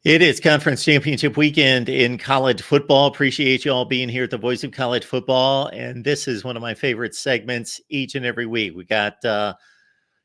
It is conference championship weekend in college football. Appreciate you all being here at the Voice of College Football. And this is one of my favorite segments each and every week. We got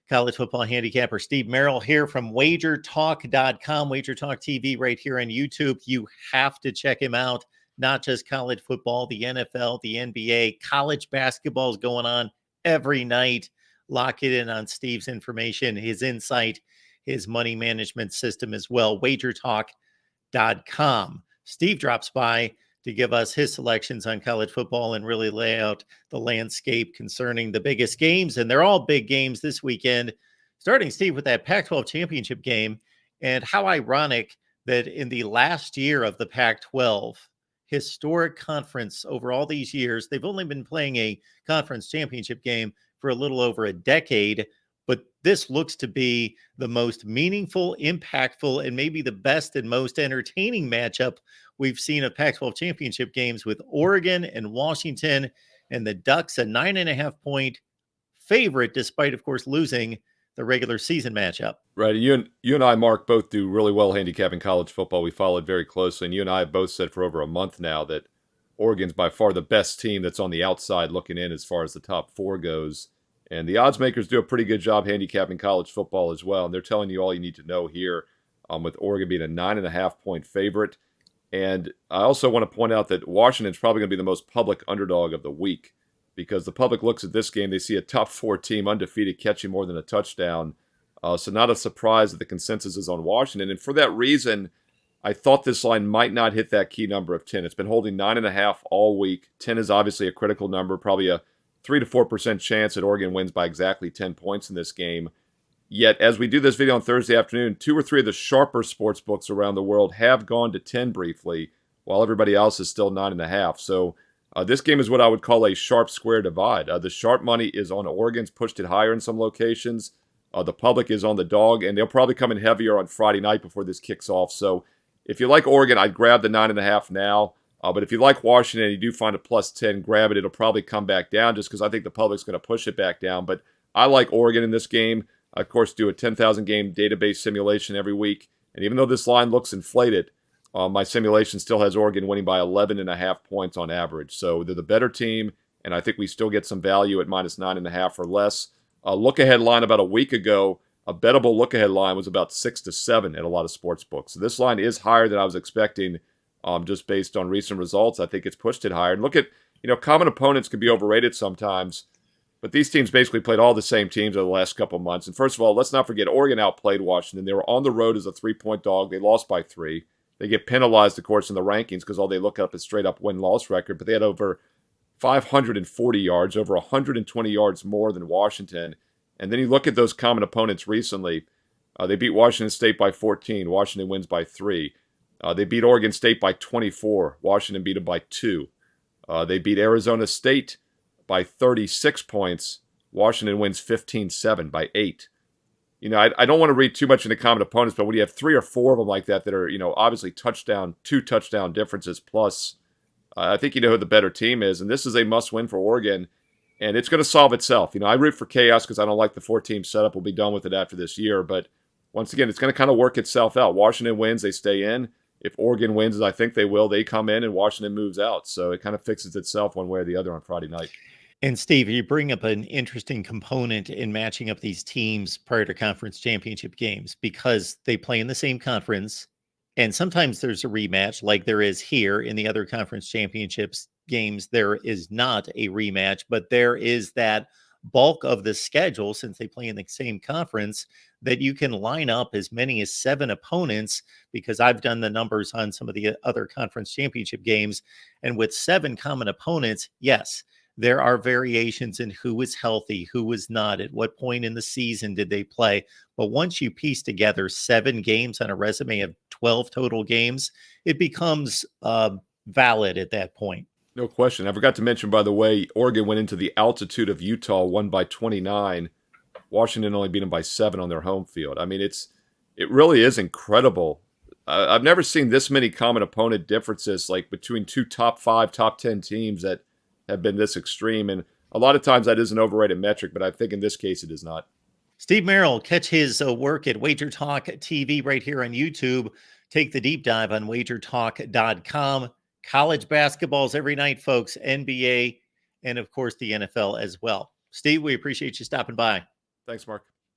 college football handicapper Steve Merrill here from wagertalk.com, Wager Talk TV right here on YouTube. You have to check him out. Not just college football, the NFL, the NBA, college basketball is going on every night. Lock it in on Steve's information, his insight, his money management system as well. wagertalk.com. Steve drops by to give us his selections on college football and really lay out the landscape concerning the biggest games. And they're all big games this weekend. Starting, Steve, with that Pac-12 championship game. And how ironic that in the last year of the Pac-12 historic conference over all these years, they've only been playing a conference championship game for a little over a decade. But this looks to be the most meaningful, impactful, and maybe the best and most entertaining matchup we've seen of Pac-12 championship games, with Oregon and Washington, and the Ducks a 9.5-point favorite, despite, of course, losing the regular season matchup. Right. You and I, Mark, both do really well handicapping college football. We follow it very closely. And you and I have both said for over a month now that Oregon's by far the best team that's on the outside looking in as far as the top four goes. And the odds makers do a pretty good job handicapping college football as well. And they're telling you all you need to know here, with Oregon being a 9.5-point favorite. And I also want to point out that Washington's probably going to be the most public underdog of the week, because the public looks at this game, they see a top four team undefeated catching more than a touchdown. So not a surprise that the consensus is on Washington. And for that reason, I thought this line might not hit that key number of 10. It's been holding 9.5 all week. 10 is obviously a critical number, probably a 3 to 4% chance that Oregon wins by exactly 10 points in this game. Yet, as we do this video on Thursday afternoon, 2 or 3 of the sharper sports books around the world have gone to 10 briefly, while everybody else is still 9.5. So this game is what I would call a sharp square divide. The sharp money is on Oregon's pushed it higher in some locations. The public is on the dog, and they'll probably come in heavier on Friday night before this kicks off. So if you like Oregon, I'd grab the 9.5 now. But if you like Washington and you do find a plus 10, grab it. It'll probably come back down just because I think the public's going to push it back down. But I like Oregon in this game. I, of course, do a 10,000 game database simulation every week. And even though this line looks inflated, my simulation still has Oregon winning by 11.5 points on average. So they're the better team, and I think we still get some value at minus 9.5 or less. A look-ahead line about a week ago, a bettable look-ahead line was about 6 to 7 at a lot of sports books. So this line is higher than I was expecting, just based on recent results. I think it's pushed it higher. And look at, common opponents can be overrated sometimes, but these teams basically played all the same teams over the last couple months. And first of all, let's not forget, Oregon outplayed Washington. They were on the road as a 3-point dog. They lost by 3. They get penalized, of course, in the rankings because all they look up is straight-up win-loss record. But they had over 540 yards, over 120 yards more than Washington. And then you look at those common opponents recently. They beat Washington State by 14. Washington wins by 3. They beat Oregon State by 24. Washington beat them by 2. They beat Arizona State by 36 points. Washington wins 15-7 by 8. I don't want to read too much into common opponents, but when you have 3 or 4 of them like that are, obviously 2 touchdown differences plus, I think you know who the better team is. And this is a must-win for Oregon, and it's going to solve itself. I root for chaos because I don't like the 4-team setup. We'll be done with it after this year. But once again, it's going to kind of work itself out. Washington wins, they stay in. If Oregon wins, as I think they will, they come in and Washington moves out. So it kind of fixes itself one way or the other on Friday night. And Steve, you bring up an interesting component in matching up these teams prior to conference championship games, because they play in the same conference. And sometimes there's a rematch like there is here in the other conference championships games. There is not a rematch, but there is that bulk of the schedule, since they play in the same conference, that you can line up as many as 7 opponents, because I've done the numbers on some of the other conference championship games. And with 7 common opponents, yes, there are variations in who was healthy, who was not, at what point in the season did they play. But once you piece together 7 games on a resume of 12 total games, it becomes valid at that point. No question. I forgot to mention, by the way, Oregon went into the altitude of Utah, won by 29. Washington only beat them by 7 on their home field. I mean, it really is incredible. I've never seen this many common opponent differences, like between 2 top 5, top 10 teams that have been this extreme. And a lot of times that is an overrated metric, but I think in this case it is not. Steve Merrill, catch his work at Wager Talk TV right here on YouTube. Take the deep dive on wagertalk.com. College basketballs every night, folks, NBA, and of course the NFL as well. Steve, we appreciate you stopping by. Thanks, Mark.